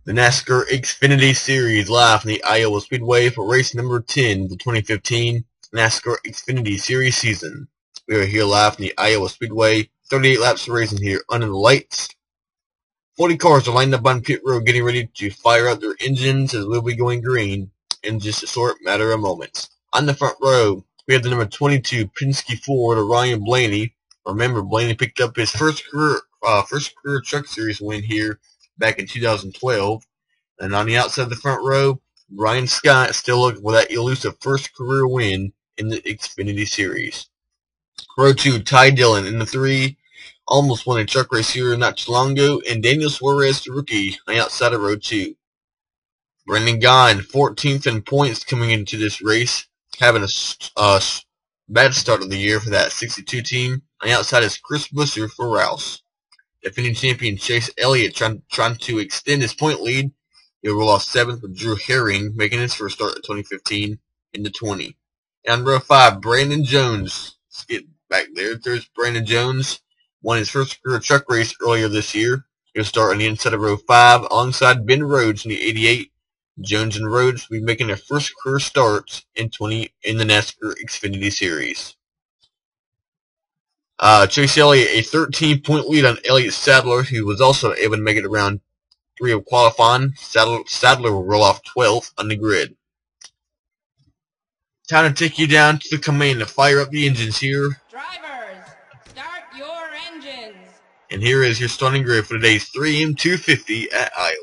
The NASCAR Xfinity Series live from the Iowa Speedway for race number 10, the 2015 NASCAR Xfinity Series season. We are here live from the Iowa Speedway. 38 laps of racing here under the lights. 40 cars are lined up on pit road getting ready to fire up their engines as we'll be going green in just a short matter of moments. On the front row, we have the number 22 Penske Ford of Ryan Blaney. Remember, Blaney picked up his first career Truck Series win here back in 2012. And on the outside of the front row, Ryan Scott still looking for that elusive first career win in the Xfinity Series. Row 2, Ty Dillon in the 3. Almost won a truck race here not too long ago. And Daniel Suarez, the rookie, on the outside of row 2. Brendan Gaughan, 14th in points coming into this race, having a bad start of the year for that 62 team. On the outside is Chris Buescher for Rouse. Defending champion Chase Elliott trying to extend his point lead. He'll roll off 7th with Drew Herring making his first start in 2015 in the 20. And on row 5, Brandon Jones. Let's get back there. There's Brandon Jones. Won his first career truck race earlier this year. He'll start on the inside of row 5 alongside Ben Rhodes in the 88. Jones and Rhodes will be making their first career starts in the NASCAR Xfinity Series. Chase Elliott, a 13-point lead on Elliott Sadler, who was also able to make it around 3 of qualifying. Sadler will roll off 12th on the grid. Time to take you down to the command to fire up the engines here. Drivers, start your engines. And here is your starting grid for today's 3M250 at Iowa.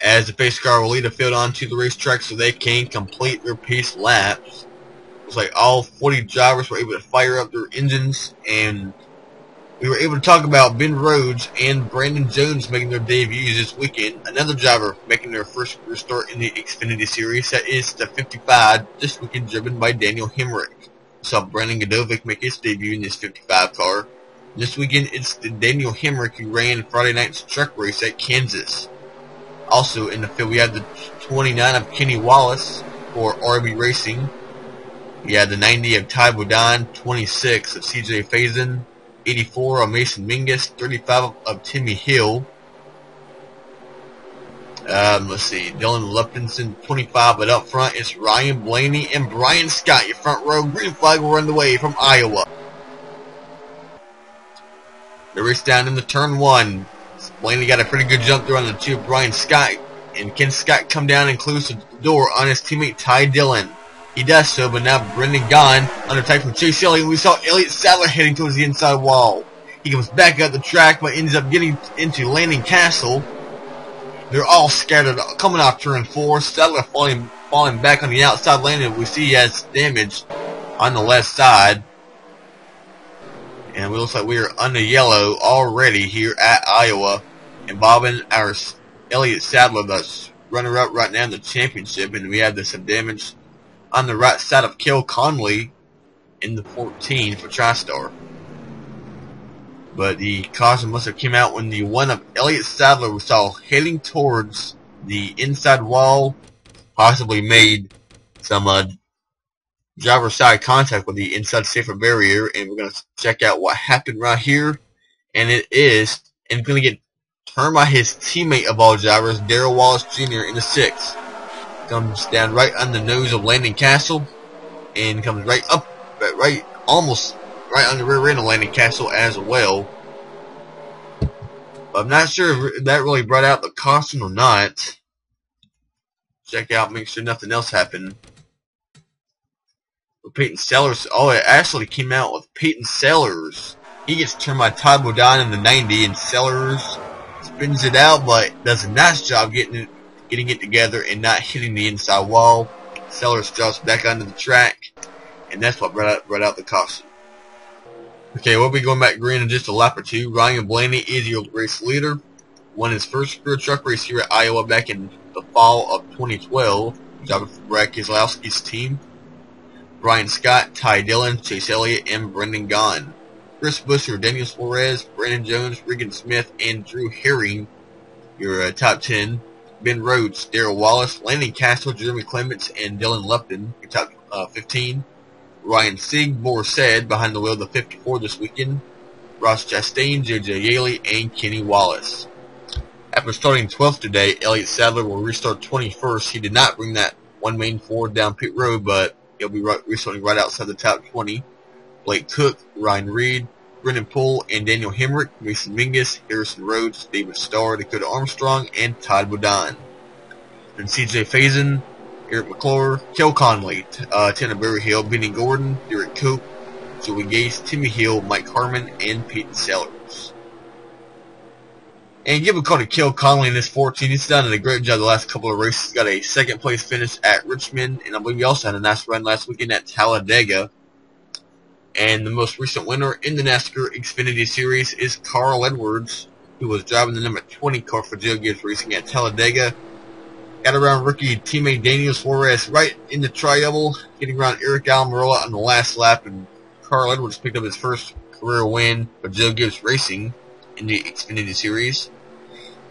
As the pace car will lead the field onto the racetrack so they can complete their pace laps. Looks like all 40 drivers were able to fire up their engines, and we were able to talk about Ben Rhodes and Brandon Jones making their debuts this weekend. Another driver making their first career start in the Xfinity Series. That is the 55 this weekend, driven by Daniel Hemrick. We saw Brandon Godovic make his debut in this 55 car. This weekend, it's the Daniel Hemrick who ran Friday night's truck race at Kansas. Also in the field, we had the 29 of Kenny Wallace for RB Racing. We had the 90 of Ty Bodine, 26 of CJ Faison, 84 of Mason Mingus, 35 of Timmy Hill. Let's see, Dylan Lupinson, 25, but up front it's Ryan Blaney and Brian Scott. Your front row, green flag will run the way from Iowa. The race down in the turn 1. Blaney got a pretty good jump there on the 2 of Brian Scott, and can Scott come down and close the door on his teammate Ty Dillon? He does so, but now Brendan Gaughan under attack from Chase Elliott. We saw Elliott Sadler heading towards the inside wall. He comes back up the track, but ends up getting into Landing Castle. They're all scattered, coming off turn 4. Sadler falling back on the outside landing. We see he has damage on the left side. And it looks like we are under yellow already here at Iowa, involving our Elliott Sadler, the runner-up right now in the championship. And we have some damage on the right side of Kel Conley in the 14 for TriStar. But the caution must have came out when the one of Elliott Sadler we saw heading towards the inside wall, possibly made some driver side contact with the inside safer barrier, and we're going to check out what happened right here. And it is, and going to get turned by his teammate of all drivers, Darrell Wallace Jr. in the 6th. Comes down right on the nose of Landing Castle, and comes right up, almost right on the rear end of Landing Castle as well. But I'm not sure if that really brought out the caution or not. Check out, make sure nothing else happened. Peyton Sellers, oh, it actually came out with Peyton Sellers. He gets turned by Ty Bodine in the 90, and Sellers spins it out, but does a nice job getting it together and not hitting the inside wall. Sellers drops back onto the track, and that's what brought out the caution. Okay, we'll be going back green in just a lap or two. Ryan Blaney is your race leader. Won his first career truck race here at Iowa back in the fall of 2012. Driving for Brad Keselowski's team. Brian Scott, Ty Dillon, Chase Elliott, and Brendan Gaughan. Chris Buescher, Daniel Suarez, Brandon Jones, Regan Smith, and Drew Herring, your top 10. Ben Rhodes, Darrell Wallace, Landon Castle, Jeremy Clements, and Dylan Lupton, your top 15. Ryan Sieg, Boris Said, behind the wheel of the 54 this weekend. Ross Chastain, JJ Yaley, and Kenny Wallace. After starting 12th today, Elliott Sadler will restart 21st. He did not bring that one main forward down pit road, but he'll be restarting right outside the top 20. Blake Cook, Ryan Reed, Brendan Poole, and Daniel Hemrick, Mason Mingus, Harrison Rhodes, David Starr, Dakota Armstrong, and Todd Bodine. Then CJ Faison, Eric McClure, Kel Conley, Tanner Berryhill, Benny Gordon, Derek Cope, Joey Gase, Timmy Hill, Mike Harmon, and Peyton Sellers. And give a call to Kel Conley in this 14. He's done a great job the last couple of races. Got a second place finish at Richmond, and I believe he also had a nice run last weekend at Talladega. And the most recent winner in the NASCAR Xfinity Series is Carl Edwards, who was driving the number 20 car for Joe Gibbs Racing at Talladega. Got around rookie teammate Daniel Suarez right in the tri-oval, getting around Eric Almirola on the last lap, and Carl Edwards picked up his first career win for Joe Gibbs Racing in the Xfinity Series.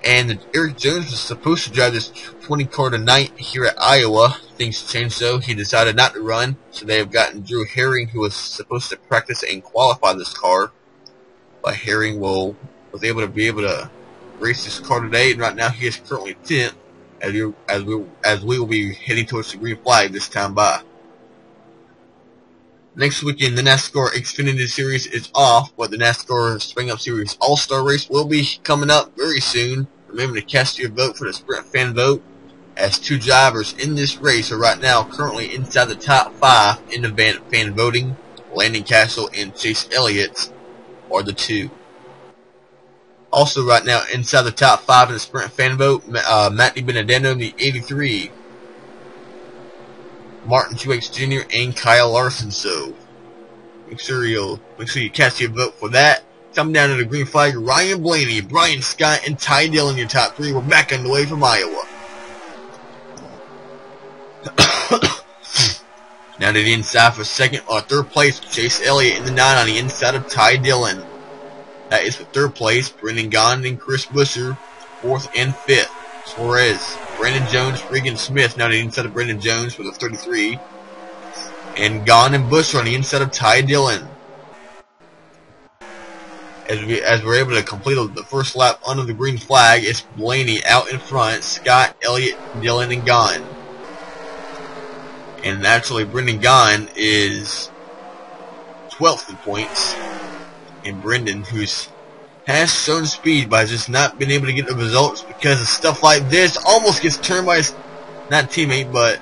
And Eric Jones was supposed to drive this 20 car tonight here at Iowa. Things changed though. He decided not to run, so they have gotten Drew Herring, who was supposed to practice and qualify this car. But Herring was able to race this car today, and right now he is currently 10th, as we will be heading towards the green flag this time by. Next weekend, the NASCAR Xfinity Series is off, but the NASCAR Spring Up Series All-Star Race will be coming up very soon. Remember to cast your vote for the Sprint Fan Vote, as two drivers in this race are right now currently inside the top 5 in the fan voting. Landon Castle and Chase Elliott are the two. Also right now inside the top 5 in the Sprint Fan Vote, Matt DiBenedetto, the 83. Martin Truex Jr. and Kyle Larson. So make sure you cast your vote for that. Coming down to the green flag, Ryan Blaney, Brian Scott, and Ty Dillon, your top 3. We're back on the way from Iowa. Now to the inside for second or third place, Chase Elliott in the 9 on the inside of Ty Dillon. That is for third place, Brendan Gaughan and Chris Buescher, 4th and 5th. Suarez, Brandon Jones, Regan Smith, now on the inside of Brandon Jones for the 33. And Gaughan and Buescher on the inside of Ty Dillon. As we're able to complete the first lap under the green flag, it's Blaney out in front, Scott, Elliott, Dillon, and Gaughan. And actually, Brendan Gaughan is 12th in points. And Brendan, has shown speed but has just not been able to get the results because of stuff like this. Almost gets turned by his, not teammate, but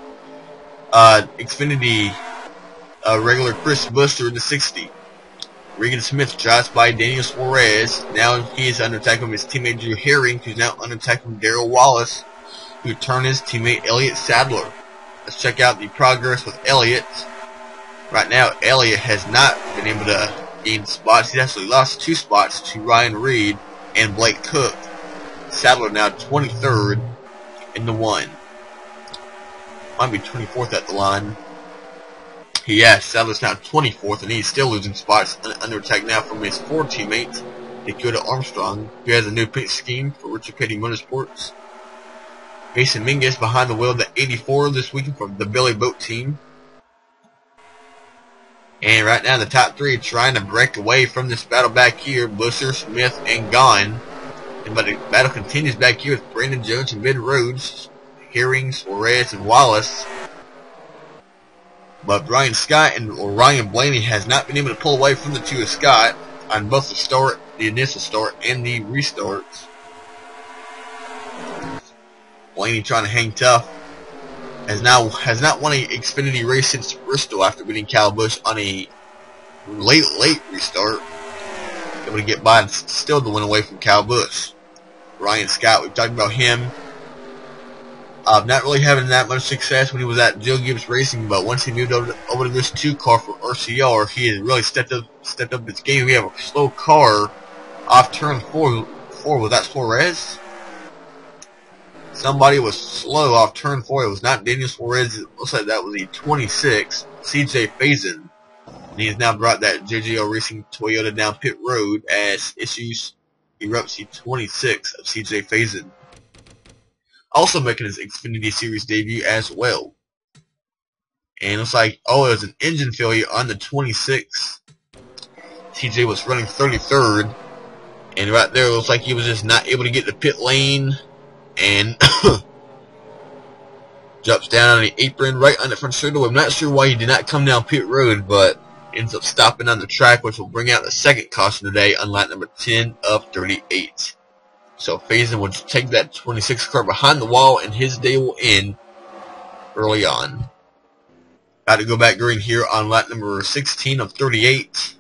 Xfinity regular Chris Buescher in the 60. Regan Smith drives by Daniel Suarez. Now he is under attack from his teammate Drew Herring, who's now under attack from Darrell Wallace, who turned his teammate Elliott Sadler. Let's check out the progress with Elliott. Right now, Elliott has not been able to gain spots. He's actually lost 2 spots to Ryan Reed and Blake Cook. Sadler now 23rd in the 1. Might be 24th at the line. Yes, Sadler's now 24th, and he's still losing spots under attack now from his 4 teammate, Dakota Armstrong, who has a new paint scheme for Richard Petty Motorsports. Mason Mingus behind the wheel of the 84 this weekend from the Billy Boat team. And right now the top 3 trying to break away from this battle back here, Buescher, Smith, and Gaughan. But the battle continues back here with Brandon Jones and Ben Rhodes, Herring, Suarez, and Wallace. But Brian Scott and Ryan Blaney has not been able to pull away from the 2 of Scott on both the start, the initial start, and the restarts. Blaney trying to hang tough. Has not won a Xfinity race since Bristol after beating Kyle Busch on a late restart. Able to get by and still to win away from Kyle Busch. Ryan Scott, we've talked about him. Not really having that much success when he was at Joe Gibbs Racing, but once he moved over to this 2 car for RCR, he has really stepped up his game. We have a slow car off turn 4. Was that Suarez? Somebody was slow off turn 4. It was not Daniel Suarez. It looks like that was the 26, CJ Faison. And he has now brought that JJO Racing Toyota down pit road as issues erupt C26 of CJ Faison. Also making his Xfinity Series debut as well. And it looks like, oh, it was an engine failure on the 26. TJ was running 33rd. And right there, it looks like he was just not able to get the pit lane. And drops down on the apron right on the front straightaway. I'm not sure why he did not come down pit road, but ends up stopping on the track, which will bring out the second caution today on lap number 10 of 38. So Faison will take that 26 car behind the wall, and his day will end early on. Got to go back green here on lap number 16 of 38.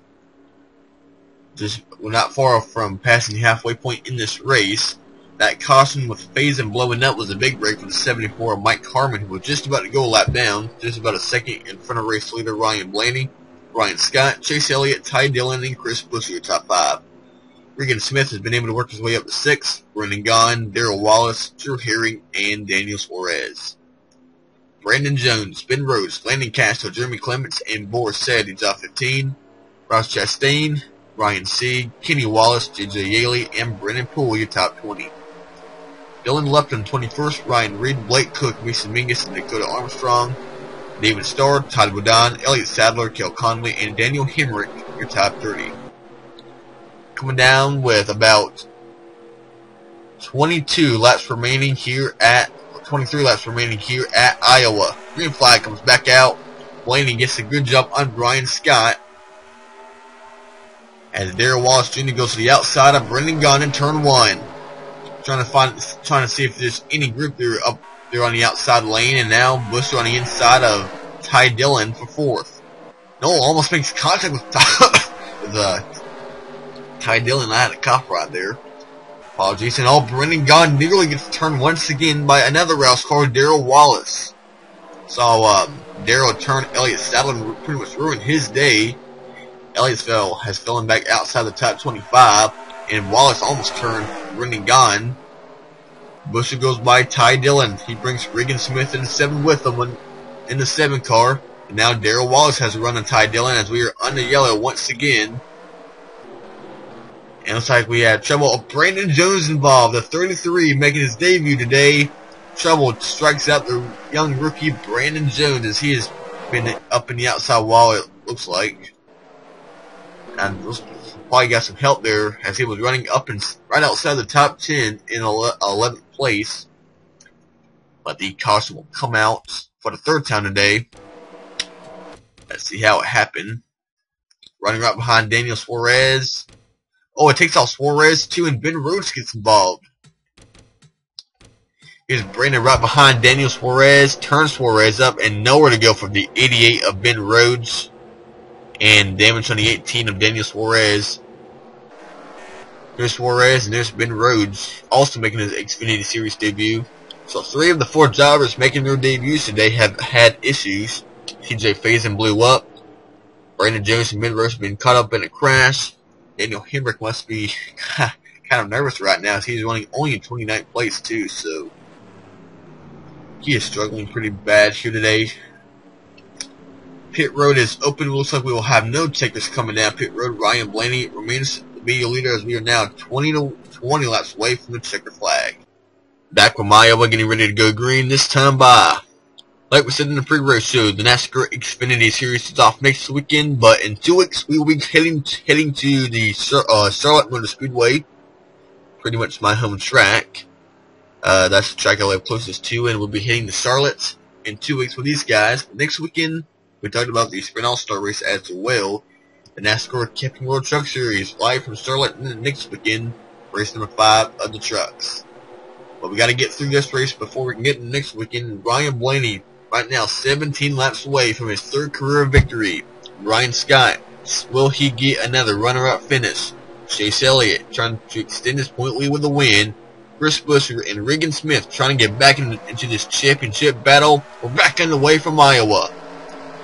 We're not far from passing the halfway point in this race. That caution with Faison blowing up was a big break for the 74 of Mike Harmon, who was just about to go a lap down, just about a second in front of race leader Ryan Blaney, Ryan Scott, Chase Elliott, Ty Dillon, and Chris Buescher, your top 5. Regan Smith has been able to work his way up to 6. Brendan Gaughan, Darrell Wallace, Drew Herring, and Daniel Suarez. Brandon Jones, Ben Rhodes, Landon Castro, Jeremy Clements, and Boris Said, he's off 15. Ross Chastain, Ryan Sieg, Kenny Wallace, J.J. Yaley, and Brennan Poole, your top 20. Dylan Lupton, 21st, Ryan Reed, Blake Cook, Mason Mingus, and Dakota Armstrong, David Starr, Todd Bodon, Elliott Sadler, Kel Conley, and Daniel Hemrick, your top 30. Coming down with about 23 laps remaining here at Iowa. Green flag comes back out. Blaney gets a good jump on Brian Scott. As Darrell Wallace Jr. goes to the outside of Brendan Gaughan in turn 1. Trying to see if there's any group there up there on the outside lane, and now Buescher on the inside of Ty Dillon for 4th. No, almost makes contact with Ty Dillon. I had a cough right there. Apologies. And Brendan Gaughan nearly gets turned once again by another Rouse car, Darrell Wallace. Saw Darrell turn Elliott Sadler and pretty much ruin his day. Elliott has fallen back outside the top 25, and Wallace almost turned Brendan Gaughan. Buescher goes by Ty Dillon. He brings Regan Smith in the 7 with him in the 7 car. And now Darrell Wallace has a run on Ty Dillon as we are on the yellow once again. And it looks like we have trouble of Brandon Jones involved, the 33 making his debut today. Trouble strikes out the young rookie Brandon Jones as he has been up in the outside wall, it looks like. And probably got some help there as he was running up and right outside the top 10 in 11th place. But the caution will come out for the 3rd time today. Let's see how it happened. Running right behind Daniel Suarez. Oh, it takes off Suarez too, and Ben Rhodes gets involved. Here's Brandon right behind Daniel Suarez. Turns Suarez up and nowhere to go for the 88 of Ben Rhodes. And damage on the 18 of Daniel Suarez. There's Suarez and there's Ben Rhodes, also making his Xfinity Series debut. So 3 of the 4 drivers making their debuts today have had issues. CJ Faison blew up. Brandon Jones and Ben Rhodes have been caught up in a crash. Daniel Hemrick must be kind of nervous right now as he's running only in 29th place too, so he is struggling pretty bad here today. Pit road is open. It looks like we will have no takers coming down pit road. Ryan Blaney remains the media leader as we are now 20 laps away from the checker flag. Back with Iowa getting ready to go green, this time by, like we said in the pre-race show, the NASCAR Xfinity Series is off next weekend, but in 2 weeks we will be heading to the Charlotte Motor Speedway, pretty much my home track. That's the track I live closest to, and we'll be heading to Charlotte in 2 weeks with these guys. Next weekend, we talked about the Sprint All-Star race as well. The NASCAR Camping World Truck Series live from Charlotte next weekend, race number 5 of the trucks. But we got to get through this race before we can get to next weekend. Ryan Blaney, right now 17 laps away from his 3rd career victory. Ryan Scott, will he get another runner-up finish? Chase Elliott trying to extend his point lead with a win. Chris Buescher and Regan Smith trying to get back into this championship battle. We're back underway from Iowa.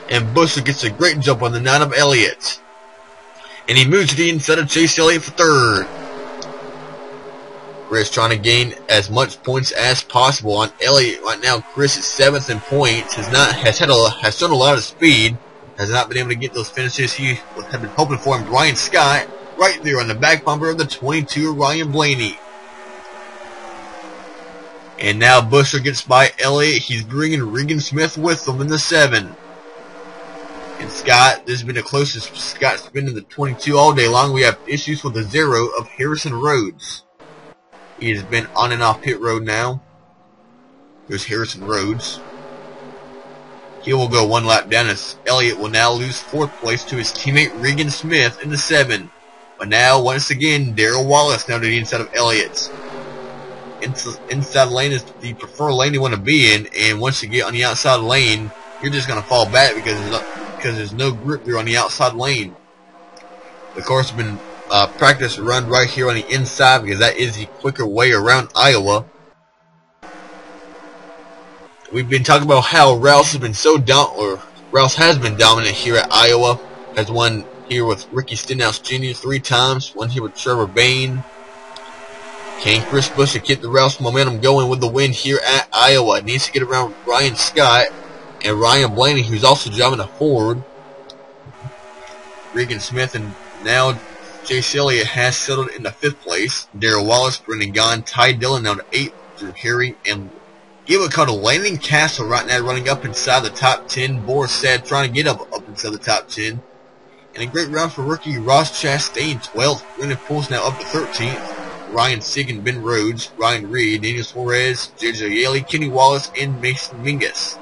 And Buescher gets a great jump on the 9 of Elliott. And he moves to the inside of Chase Elliott for 3rd. Chris trying to gain as much points as possible on Elliott. Right now, Chris is 7th in points. Has shown a lot of speed. has not been able to get those finishes he had been hoping for. And Brian Scott right there on the back bumper of the 22 Ryan Blaney. And now Buescher gets by Elliott. He's bringing Regan Smith with him in the 7. And Scott, this has been the closest Scott's been in the 22 all day long. We have issues with the 0 of Harrison Rhodes. He has been on and off pit road now. There's Harrison Rhodes. He will go one lap down as Elliott will now lose 4th place to his teammate Regan Smith in the 7. But now, once again, Darrell Wallace now to the inside of Elliott. Inside lane is the preferred lane you want to be in, and once you get on the outside lane, you're just going to fall back because there's no grip there on the outside lane. The course has been practice run right here on the inside because that is the quicker way around Iowa. We've been talking about how Rouse has been Rouse has been dominant here at Iowa. Has won here with Ricky Stenhouse Jr. 3 times. Won here with Trevor Bayne. Can Chris Buescher keep the Rouse momentum going with the win here at Iowa? Needs to get around Brian Scott and Ryan Blaney, who's also driving a Ford. Regan Smith and now Chase Elliott has settled in the 5th place. Darrell Wallace, Brendan Gaughan, Ty Dillon now to 8th. Drew Harry and Gilbert called a Landon Castle right now running up inside the top 10. Boris Said trying to get up inside the top 10. And a great round for rookie Ross Chastain, 12th. Brendan Poole's now up to 13th. Ryan Sieg, Ben Rhodes, Ryan Reed, Daniel Suarez, J.J. Yaley, Kenny Wallace, and Mason Mingus.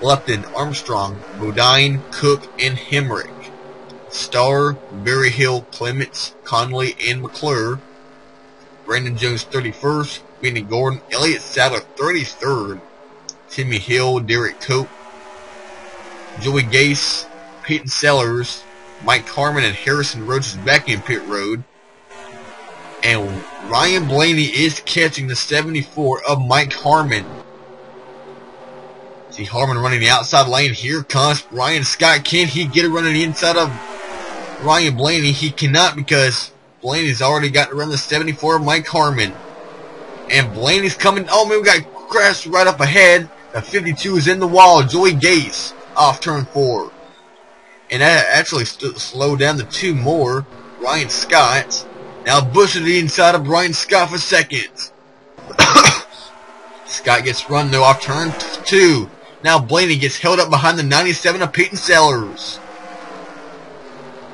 Lupton, Armstrong, Bodine, Cook, and Hemrick. Starr, Berryhill, Clements, Conley, and McClure. Brandon Jones 31st. Benny Gordon, Elliott Sadler 33rd. Timmy Hill, Derek Cope, Joey Gase, Peyton Sellers, Mike Harmon, and Harrison Rhodes is back in pit road. And Ryan Blaney is catching the 74 of Mike Harmon. See Harmon running the outside lane. Here comes Brian Scott. Can he get a run on the inside of Ryan Blaney? He cannot because Blaney's already got to run the 74 of Mike Harmon. And Blaney's coming. Oh man, we got crashed right up ahead. The 52 is in the wall. Joey Gase off turn 4. And that actually slowed down the 2 more. Ryan Scott. Now Buescher to the inside of Brian Scott for 2nd. Scott gets run though off turn 2. Now Blaney gets held up behind the 97 of Peyton Sellers.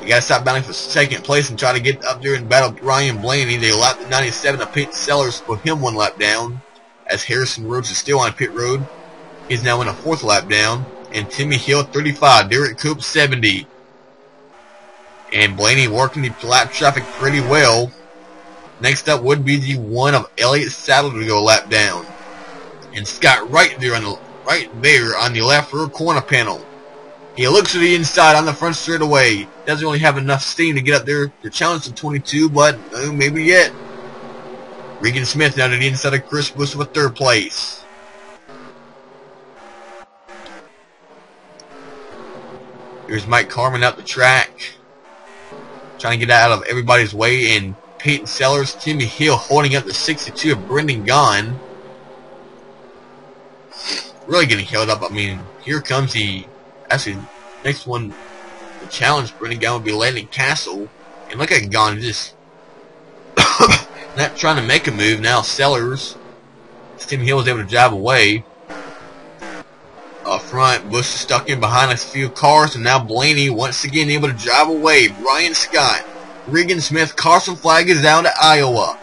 You gotta stop battling for 2nd place and try to get up there and battle Ryan Blaney. They lap the 97 of Peyton Sellers, put him 1 lap down. As Harrison Rhodes is still on pit road. He's now in a 4th lap down. And Timmy Hill 35, Derek Coop 70. And Blaney working the lap traffic pretty well. Next up would be the 1 of Elliott Sadler to go lap down. And Scott right there on the left rear corner panel. He looks to the inside on the front straightaway. Doesn't really have enough steam to get up there to challenge the 22, but maybe yet. Regan Smith now to the inside of Chris Buescher for 3rd place. Here's Mike Harmon out the track. Trying to get out of everybody's way. And Peyton Sellers, Timmy Hill holding up the 62 of Brendan Gaughan. Really getting held up. I mean, here comes the... Actually, next one, the challenge Brendan Gaughan would be Landon Castle. And look at Gaughan just... not trying to make a move. Now Sellers. Timmy Hill was able to drive away. Up front, Bush is stuck in behind a few cars, and now Blaney once again able to drive away. Brian Scott, Regan Smith, Carson flag is down to Iowa.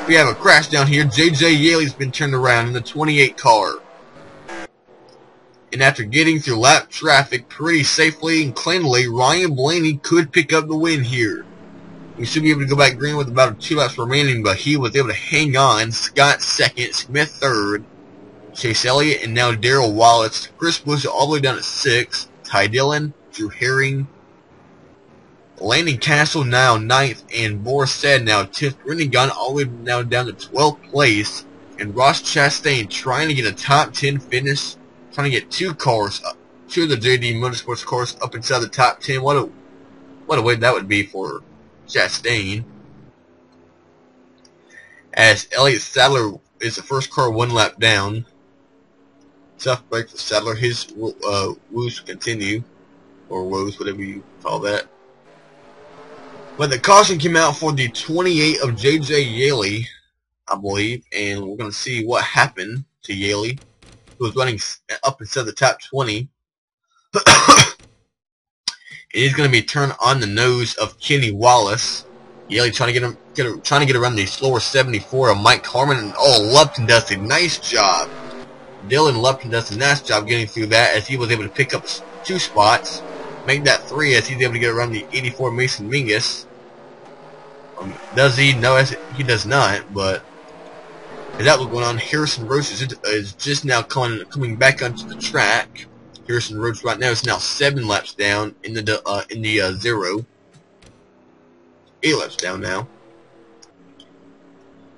We have a crash down here. J.J. Yaley's been turned around in the 28 car. And after getting through lap traffic pretty safely and cleanly, Ryan Blaney could pick up the win here. We should be able to go back green with about 2 laps remaining, but he was able to hang on. Scott 2nd, Smith 3rd. Chase Elliott, and now Darrell Wallace. Chris Buescher all the way down to 6th. Ty Dillon, Drew Herring. Landon Castle now 9th, and Boris Said now 10th. Brendan Gaughan all the way now down to 12th place. And Ross Chastain trying to get a top 10 finish. Trying to get 2 cars, 2 of the JD Motorsports cars up inside the top 10. What a way that would be for Chastain. As Elliott Sadler is the first car 1 lap down. Tough break for Sadler. His woes continue. or woes, whatever you call that. But the caution came out for the 28 of J.J. Yaley, I believe, and we're going to see what happened to Yaley, who was running up inside the top 20. He's going to be turned on the nose of Kenny Wallace. Yaley trying to get around the slower 74 of Mike Harmon, and Lupton does a nice job. Dylan Lupton does a nice job getting through that, as he was able to pick up 2 spots, make that 3 as he's able to get around the 84 Mason Mingus. Does he? No, he does not. But as that was going on, Harrison Rhodes is just now coming back onto the track. Harrison Rhodes right now is now 7 laps down in the 0. 8 laps down now.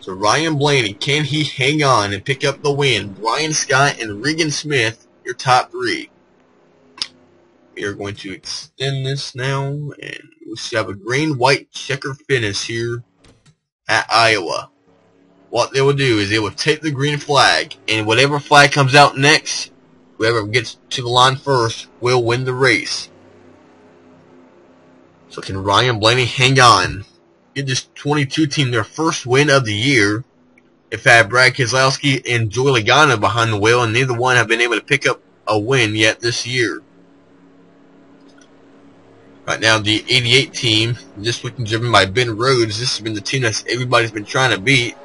So Ryan Blaney, can he hang on and pick up the win? Brian Scott and Regan Smith, your top 3. We are going to extend this now, and we should have a green-white checker finish here at Iowa. What they will do is they will take the green flag, and whatever flag comes out next, whoever gets to the line first will win the race. So can Ryan Blaney hang on? Get this 22 team their first win of the year. They've had Brad Keselowski and Joey Logano behind the wheel, and neither one have been able to pick up a win yet this year. Right now, the 88 team, this week driven by Ben Rhodes. This has been the team that everybody's been trying to beat.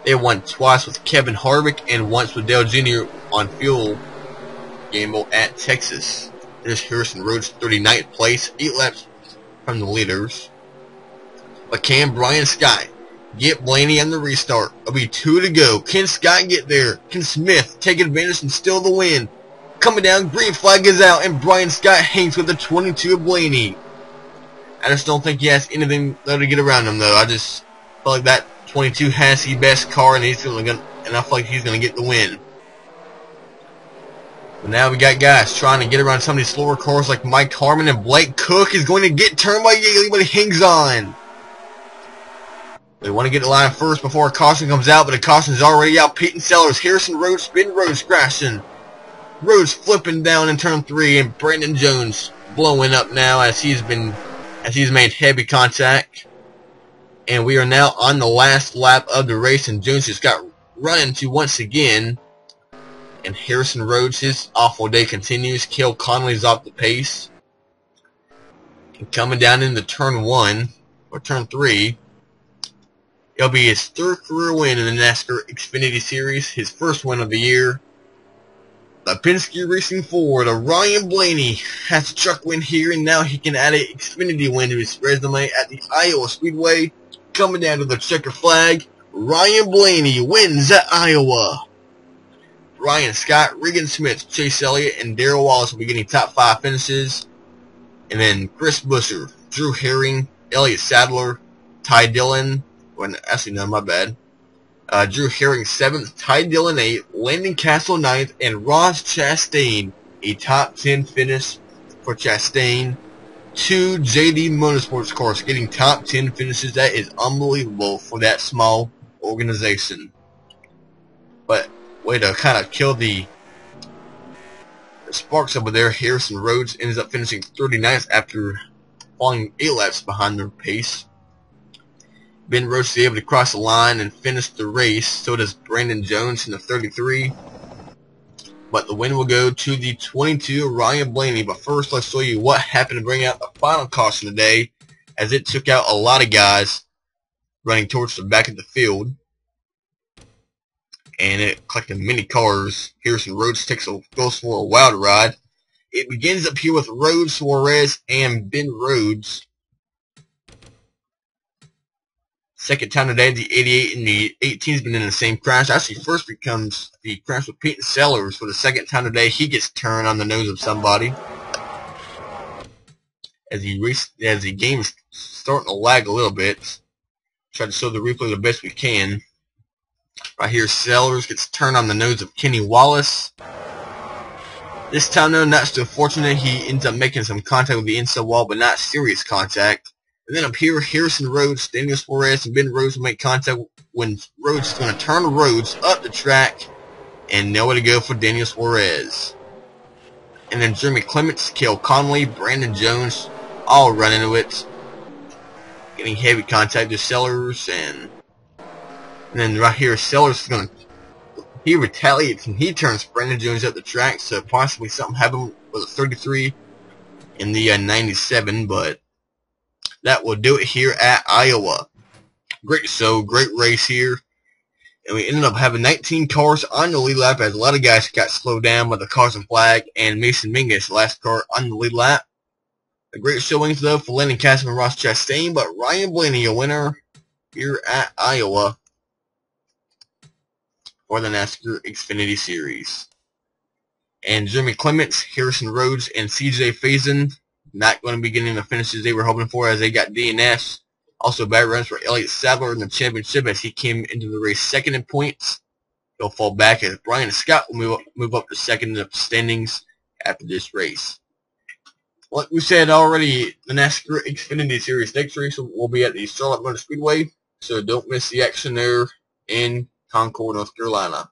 They won twice with Kevin Harvick and once with Dale Jr. on fuel gamble at Texas. There's Harrison Rhodes, 39th place, 8 laps from the leaders. But can Brian Scott get Blaney on the restart? It'll be 2 to go. Can Scott get there? Can Smith take advantage and steal the win? Coming down, green flag is out, and Brian Scott hangs with the 22 of Blaney. I just don't think he has anything to get around him, though. I just feel like that 22 has the best car, and I feel like he's going to get the win. But now we got guys trying to get around some of these slower cars like Mike Harmon, and Blake Cook is going to get turned by Yaley, but he hangs on. They want to get the line first before a caution comes out, but the caution is already out. Peyton Sellers, Harrison Rhodes, Ben Rhodes crashing. Rhodes flipping down in turn 3, and Brandon Jones blowing up now as he's made heavy contact. And we are now on the last lap of the race, and Jones just got run into once again. And Harrison Rhodes, his awful day continues. Cale Connolly's off the pace. And coming down into turn 1, or turn 3, it'll be his 3rd career win in the NASCAR Xfinity Series, his first win of the year. The Penske Racing Ford, Ryan Blaney, has a truck win here, and now he can add an Xfinity win to his resume at the Iowa Speedway. Coming down to the checker flag, Ryan Blaney wins at Iowa. Brian Scott, Regan Smith, Chase Elliott, and Darrell Wallace will be getting top 5 finishes. And then Chris Buescher, Drew Herring, Elliott Sadler, Ty Dillon, actually no, my bad. Drew Herring 7th, Ty Dillon 8th, Landon Castle 9th, and Ross Chastain, a top 10 finish for Chastain. 2 JD Motorsports cars getting top 10 finishes. That is unbelievable for that small organization. But way to kind of kill the sparks over there. Harrison Rhodes ends up finishing 39th after falling 8 laps behind their pace. Ben Rhodes is able to cross the line and finish the race. So does Brandon Jones in the 33. But the win will go to the 22, Ryan Blaney. But first, let's show you what happened to bring out the final caution today, as it took out a lot of guys running towards the back of the field. And it collected many cars. Harrison Rhodes goes for a wild ride. It begins up here with Rhodes, Suarez, and Ben Rhodes. Second time today, the 88 and the 18 has been in the same crash. Actually, first becomes the crash with Peyton Sellers. For the second time today, he gets turned on the nose of somebody. As the game is starting to lag a little bit. Try to show the replay the best we can. Right here, Sellers gets turned on the nose of Kenny Wallace. This time, though, not so fortunate. He ends up making some contact with the inside wall, but not serious contact. And then up here, Harrison Rhodes, Daniel Suarez, and Ben Rhodes will make contact when Rhodes is going to turn Rhodes up the track, and nowhere to go for Daniel Suarez. And then Jeremy Clements, Cale Conley, Brandon Jones, all run into it. Getting heavy contact to Sellers, and then right here, Sellers is going to, he retaliates and he turns Brandon Jones up the track, so possibly something happened with a 33 in the 97, but that will do it here at Iowa. Great race here. And we ended up having 19 cars on the lead lap as a lot of guys got slowed down by the cars and flag, and Mason Mingus, the last car on the lead lap. A great showings though for Landon Cassidy and Ross Chastain, but Ryan Blaney a winner here at Iowa for the NASCAR Xfinity Series. And Jeremy Clements, Harrison Rhodes, and CJ Faison not going to be getting the finishes they were hoping for as they got DNS. Also bad runs for Elliott Sadler in the championship as he came into the race second in points. He'll fall back as Brian Scott will move up to second in the standings after this race. Like we said already, the NASCAR Xfinity Series next race will be at the Charlotte Motor Speedway, so don't miss the action there in Concord, North Carolina.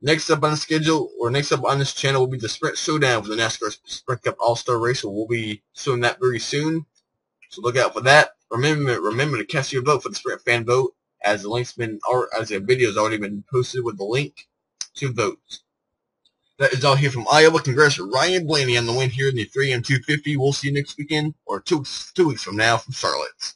Next up on the schedule, or next up on this channel, will be the Sprint Showdown for the NASCAR Sprint Cup All-Star Race, so we'll be showing that very soon. So look out for that. Remember to cast your vote for the Sprint Fan Vote, as the link's been, or as the video's already been posted with the link to vote. That is all here from Iowa. Congrats to Ryan Blaney on the win here in the 3M250. We'll see you next weekend, or two weeks from now from Charlotte.